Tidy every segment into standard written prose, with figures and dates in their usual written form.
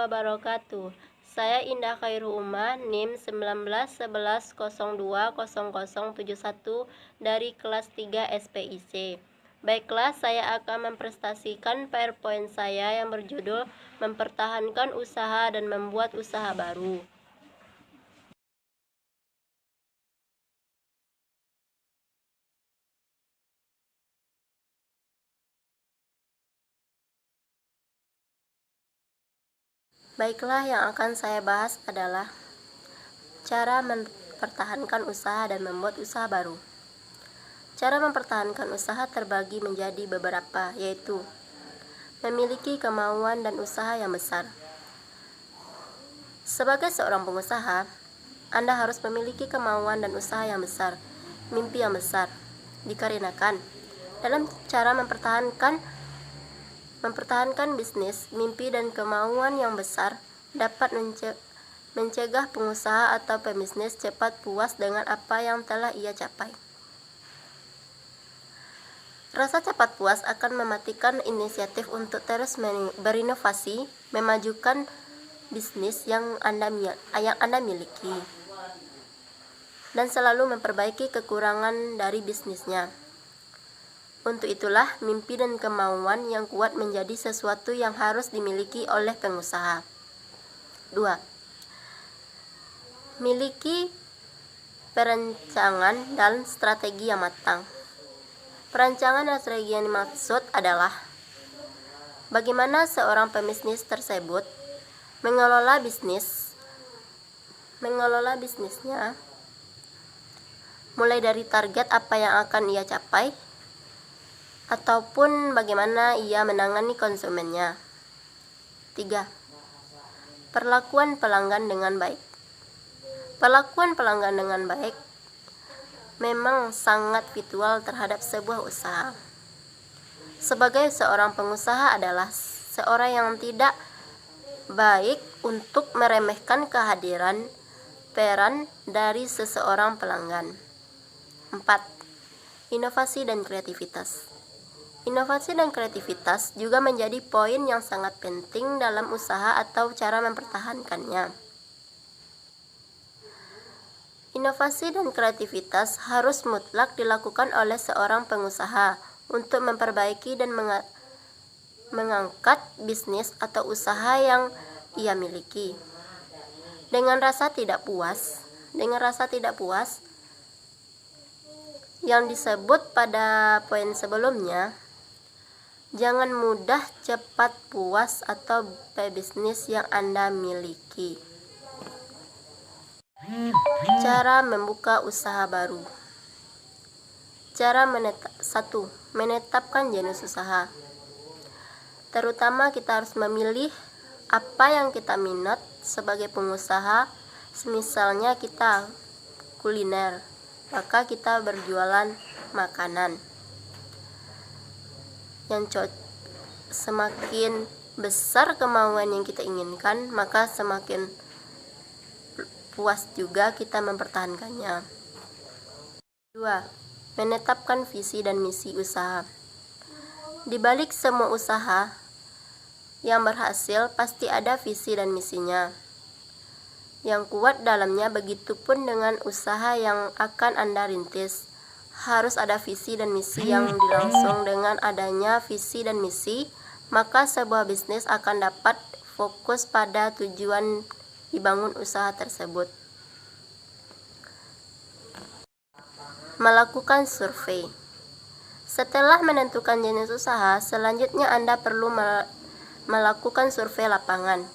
wabarakatuh. Saya Indah Khairu Umah, NIM 1911020071 dari kelas 3 SPIC. Baiklah, saya akan mempresentasikan PowerPoint saya yang berjudul Mempertahankan Usaha dan Membuat Usaha Baru. Baiklah, yang akan saya bahas adalah cara mempertahankan usaha dan membuat usaha baru. Cara mempertahankan usaha terbagi menjadi beberapa, yaitu memiliki kemauan dan usaha yang besar. Sebagai seorang pengusaha, Anda harus memiliki kemauan dan usaha yang besar, mimpi yang besar, dikarenakan dalam cara mempertahankan bisnis, mimpi dan kemauan yang besar dapat mencegah pengusaha atau pebisnis cepat puas dengan apa yang telah ia capai. Rasa cepat puas akan mematikan inisiatif untuk terus berinovasi, memajukan bisnis yang Anda miliki, dan selalu memperbaiki kekurangan dari bisnisnya. Untuk itulah, mimpi dan kemauan yang kuat menjadi sesuatu yang harus dimiliki oleh pengusaha. 2. Miliki perencanaan dan strategi yang matang. Perencanaan dan strategi yang dimaksud adalah bagaimana seorang pebisnis tersebut mengelola bisnisnya, mulai dari target apa yang akan ia capai, ataupun bagaimana ia menangani konsumennya. 3. Perlakuan pelanggan dengan baik. Perlakuan pelanggan dengan baik memang sangat vital terhadap sebuah usaha. Sebagai seorang pengusaha adalah seorang yang tidak baik untuk meremehkan kehadiran peran dari seseorang pelanggan. 4. Inovasi dan kreativitas. Inovasi dan kreativitas juga menjadi poin yang sangat penting dalam usaha atau cara mempertahankannya. Inovasi dan kreativitas harus mutlak dilakukan oleh seorang pengusaha untuk memperbaiki dan mengangkat bisnis atau usaha yang ia miliki. Dengan rasa tidak puas yang disebut pada poin sebelumnya, jangan mudah cepat puas atau pebisnis yang Anda miliki. Cara membuka usaha baru. 1. Menetapkan jenis usaha. Terutama kita harus memilih apa yang kita minat sebagai pengusaha. Misalnya kita kuliner, maka kita berjualan makanan. Semakin besar kemauan yang kita inginkan, maka semakin puas juga kita mempertahankannya. 2. Menetapkan visi dan misi usaha. Di balik semua usaha yang berhasil pasti ada visi dan misinya yang kuat dalamnya. Begitupun dengan usaha yang akan Anda rintis, harus ada visi dan misi yang dilangsung. Dengan adanya visi dan misi, maka sebuah bisnis akan dapat fokus pada tujuan dibangun usaha tersebut. Melakukan survei. Setelah menentukan jenis usaha, selanjutnya Anda perlu melakukan survei lapangan.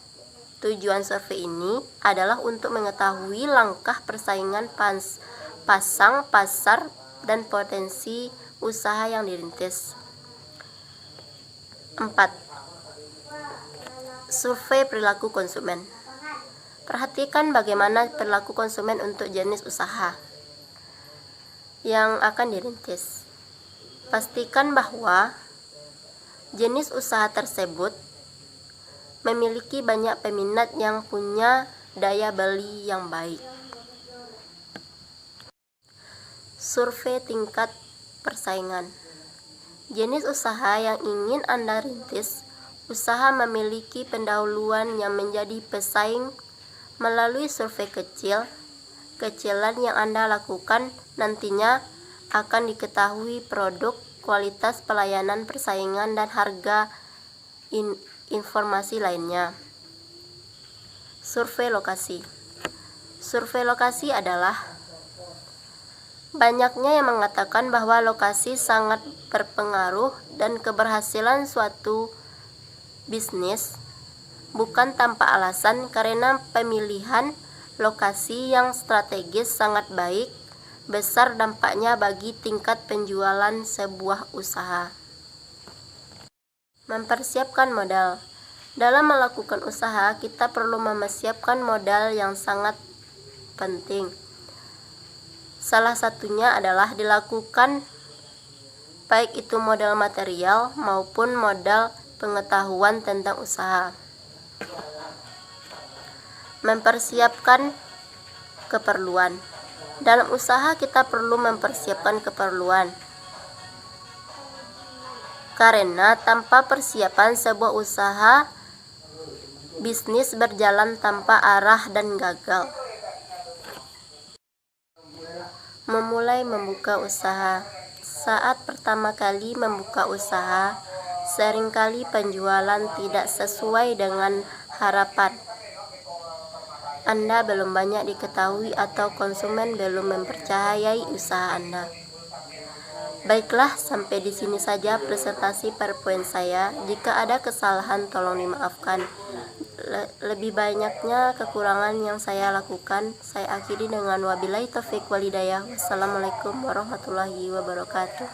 Tujuan survei ini adalah untuk mengetahui langkah persaingan pasang, pasar, dan potensi usaha yang dirintis. 4. Survei perilaku konsumen. Perhatikan bagaimana perilaku konsumen untuk jenis usaha yang akan dirintis. Pastikan bahwa jenis usaha tersebut memiliki banyak peminat yang punya daya beli yang baik. Survei tingkat persaingan. Jenis usaha yang ingin Anda rintis Usaha memiliki pendahuluan yang menjadi pesaing melalui survei kecilan yang Anda lakukan nantinya akan diketahui produk, kualitas pelayanan, persaingan, dan harga informasi lainnya. Survei lokasi. Survei lokasi adalah banyaknya yang mengatakan bahwa lokasi sangat berpengaruh dan keberhasilan suatu bisnis bukan tanpa alasan, karena pemilihan lokasi yang strategis sangat besar dampaknya bagi tingkat penjualan sebuah usaha. Mempersiapkan modal. Dalam melakukan usaha, kita perlu mempersiapkan modal yang sangat penting. Salah satunya adalah dilakukan baik itu modal material maupun modal pengetahuan tentang usaha. Mempersiapkan keperluan. Dalam usaha kita perlu mempersiapkan keperluan, karena tanpa persiapan sebuah usaha bisnis berjalan tanpa arah dan gagal. Memulai membuka usaha. Saat pertama kali membuka usaha, seringkali penjualan tidak sesuai dengan harapan. Anda belum banyak diketahui atau konsumen belum mempercayai usaha Anda. Baiklah, sampai di sini saja presentasi PowerPoint saya. Jika ada kesalahan tolong dimaafkan. Lebih banyaknya kekurangan yang saya lakukan, saya akhiri dengan wabillahi taufiq wal hidayah. Wassalamualaikum warahmatullahi wabarakatuh.